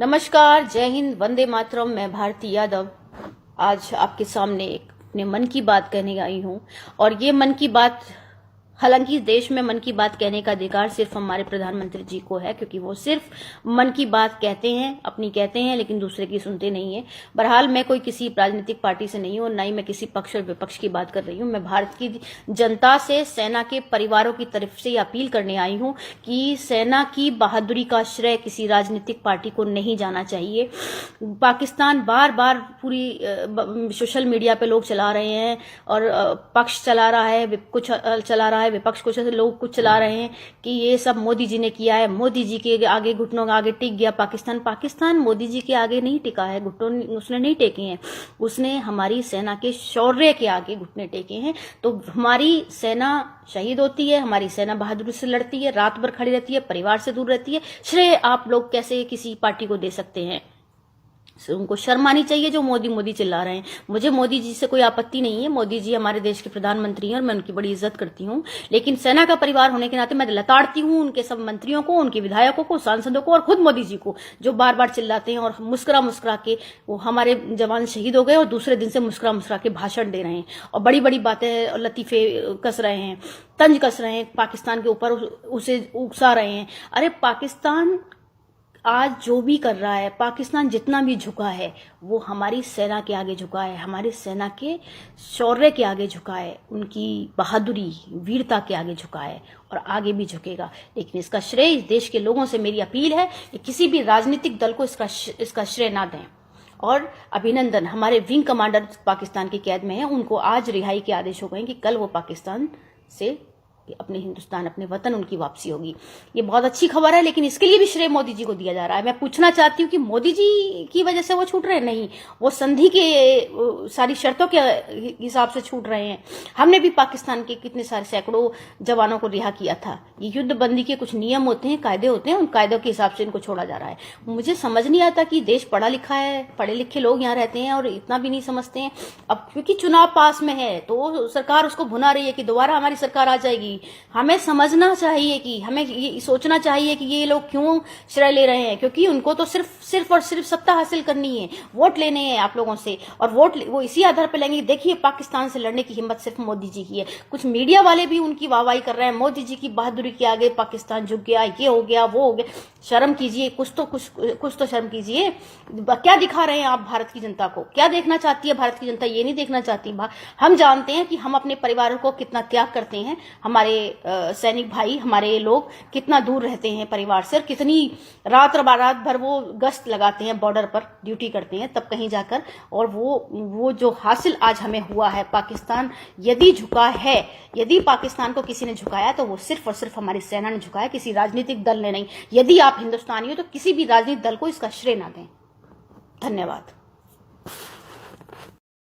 नमस्कार, जय हिंद, वंदे मातरम। मैं भारती यादव आज आपके सामने एक अपने मन की बात कहने आई हूँ। और ये मन की बात, हालांकि देश में मन की बात कहने का अधिकार सिर्फ हमारे प्रधानमंत्री जी को है, क्योंकि वो सिर्फ मन की बात कहते हैं, अपनी कहते हैं, लेकिन दूसरे की सुनते नहीं है। बहरहाल मैं कोई किसी राजनीतिक पार्टी से नहीं हूँ, और ना ही मैं किसी पक्ष और विपक्ष की बात कर रही हूँ। मैं भारत की जनता से, सेना के परिवारों की तरफ से अपील करने आई हूँ कि सेना की बहादुरी का श्रेय किसी राजनीतिक पार्टी को नहीं जाना चाहिए। पाकिस्तान बार बार पूरी सोशल मीडिया पे लोग चला रहे हैं, और पक्ष चला रहा है, कुछ चला रहा है, विपक्ष कुछ लोग कुछ चला रहे हैं कि ये सब मोदी जी ने किया है, मोदी जी के आगे घुटनों के आगे टिक गया पाकिस्तान मोदी जी के आगे नहीं टिका है, घुटनों उसने नहीं टेके हैं, उसने हमारी सेना के शौर्य के आगे घुटने टेके हैं। तो हमारी सेना शहीद होती है, हमारी सेना बहादुरी से लड़ती है, रात भर खड़ी रहती है, परिवार से दूर रहती है। श्रेय आप लोग कैसे किसी पार्टी को दे सकते हैं? उनको शर्म आनी चाहिए जो मोदी मोदी चिल्ला रहे हैं। मुझे मोदी जी से कोई आपत्ति नहीं है, मोदी जी हमारे देश के प्रधानमंत्री हैं और मैं उनकी बड़ी इज्जत करती हूं, लेकिन सेना का परिवार होने के नाते मैं लताड़ती हूं उनके सब मंत्रियों को, उनके विधायकों को, सांसदों को, और खुद मोदी जी को, जो बार बार चिल्लाते हैं और मुस्कुरा मुस्कुरा के, वो हमारे जवान शहीद हो गए और दूसरे दिन से मुस्कुरा मुस्कुरा के भाषण दे रहे हैं और बड़ी बड़ी बातें और लतीफे कस रहे हैं, तंज कस रहे हैं, पाकिस्तान के ऊपर उसे उकसा रहे हैं। अरे पाकिस्तान आज जो भी कर रहा है, पाकिस्तान जितना भी झुका है, वो हमारी सेना के आगे झुका है, हमारी सेना के शौर्य के आगे झुका है, उनकी बहादुरी वीरता के आगे झुका है और आगे भी झुकेगा। लेकिन इसका श्रेय इस देश के लोगों से मेरी अपील है कि किसी भी राजनीतिक दल को इसका श्रेय ना दें। और अभिनंदन, हमारे विंग कमांडर पाकिस्तान की कैद में हैं, उनको आज रिहाई के आदेश हो गए कि कल वो पाकिस्तान से अपने हिंदुस्तान, अपने वतन उनकी वापसी होगी। ये बहुत अच्छी खबर है, लेकिन इसके लिए भी श्रेय मोदी जी को दिया जा रहा है। मैं पूछना चाहती हूँ कि मोदी जी की वजह से वो छूट रहे हैं? नहीं, वो संधि के सारी शर्तों के हिसाब से छूट रहे हैं। हमने भी पाकिस्तान के कितने सारे सैकड़ों जवानों को रिहा किया था। ये युद्ध बंदी के कुछ नियम होते हैं, कायदे होते हैं, उन कायदों के हिसाब से इनको छोड़ा जा रहा है। मुझे समझ नहीं आता कि देश पढ़ा लिखा है, पढ़े लिखे लोग यहाँ रहते हैं और इतना भी नहीं समझते हैं। अब क्योंकि चुनाव पास में है तो सरकार उसको भुना रही है कि दोबारा हमारी सरकार आ जाएगी। हमें समझना चाहिए कि हमें ये सोचना चाहिए कि ये लोग क्यों श्रेय ले रहे हैं, क्योंकि उनको तो सिर्फ और सिर्फ सत्ता हासिल करनी है, वोट लेने हैं आप लोगों से, और वोट वो इसी आधार पर लेंगे। देखिए पाकिस्तान से लड़ने की हिम्मत सिर्फ मोदी जी की है। कुछ मीडिया वाले भी उनकी वाहवाही कर रहे हैं, मोदी जी की बहादुरी के आगे पाकिस्तान झुक गया, ये हो गया, वो हो गया। शर्म कीजिए, कुछ तो शर्म कीजिए। क्या दिखा रहे हैं आप भारत की जनता को? क्या देखना चाहती है भारत की जनता? ये नहीं देखना चाहती। हम जानते हैं कि हम अपने परिवारों को कितना त्याग करते हैं, हमारे सैनिक भाई, हमारे लोग कितना दूर रहते हैं परिवार से, और कितनी रात भर वो गश्त लगाते हैं, बॉर्डर पर ड्यूटी करते हैं, तब कहीं जाकर। और वो जो हासिल आज हमें हुआ है, पाकिस्तान यदि झुका है, यदि पाकिस्तान को किसी ने झुकाया तो वो सिर्फ और सिर्फ हमारी सेना ने झुकाया, किसी राजनीतिक दल ने नहीं। यदि आप हिंदुस्तानी हो तो किसी भी राजनीतिक दल को इसका श्रेय ना दें। धन्यवाद।